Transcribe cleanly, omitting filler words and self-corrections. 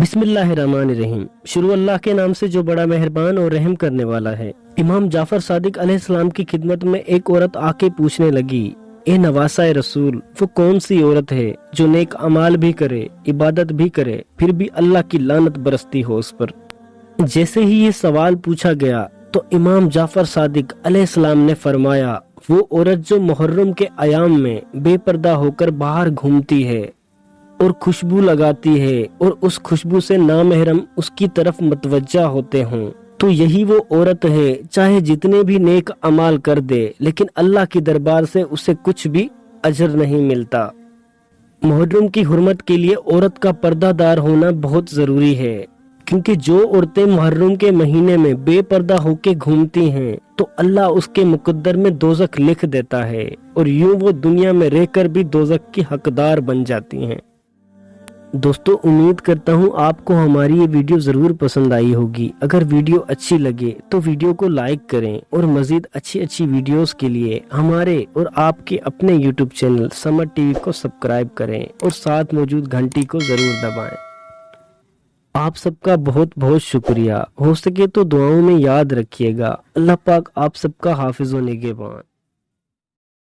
بسم اللہ الرحمن الرحیم۔ شروع اللہ کے نام سے جو بڑا مہربان اور رحم کرنے والا ہے۔ امام جعفر صادق علیہ السلام کی خدمت میں ایک عورت آ کے پوچھنے لگی، اے نواسہ رسول، وہ کون سی عورت ہے جو نیک اعمال بھی کرے، عبادت بھی کرے، پھر بھی اللہ کی لعنت برستی ہو اس پر؟ جیسے ہی یہ سوال پوچھا گیا تو امام جعفر صادق علیہ السلام نے فرمایا، وہ عورت جو محرم کے ایام میں بے پردہ ہو کر باہر گھومتی ہے اور خوشبو لگاتی ہے اور اس خوشبو سے نامحرم اس کی طرف متوجہ ہوتے ہوں، تو یہی وہ عورت ہے، چاہے جتنے بھی نیک اعمال کر دے لیکن اللہ کی دربار سے اسے کچھ بھی اجر نہیں ملتا۔ محرم کی حرمت کے لیے عورت کا پردہ دار ہونا بہت ضروری ہے، کیونکہ جو عورتیں محرم کے مہینے میں بے پردہ ہو کے گھومتی ہیں تو اللہ اس کے مقدر میں دوزخ لکھ دیتا ہے، اور یوں وہ دنیا میں رہ کر بھی دوزخ کی حقدار بن جاتی ہیں۔ دوستو، امید کرتا ہوں آپ کو ہماری یہ ویڈیو ضرور پسند آئی ہوگی۔ اگر ویڈیو اچھی لگے تو ویڈیو کو لائک کریں، اور مزید اچھی ویڈیوز کے لیے ہمارے اور آپ کے اپنے یوٹیوب چینل سمر ٹی وی کو سبسکرائب کریں اور ساتھ موجود گھنٹی کو ضرور دبائیں۔ آپ سب کا بہت بہت شکریہ۔ ہو سکے تو دعاؤں میں یاد رکھیے گا۔ اللہ پاک آپ سب کا حافظ و نگہبان۔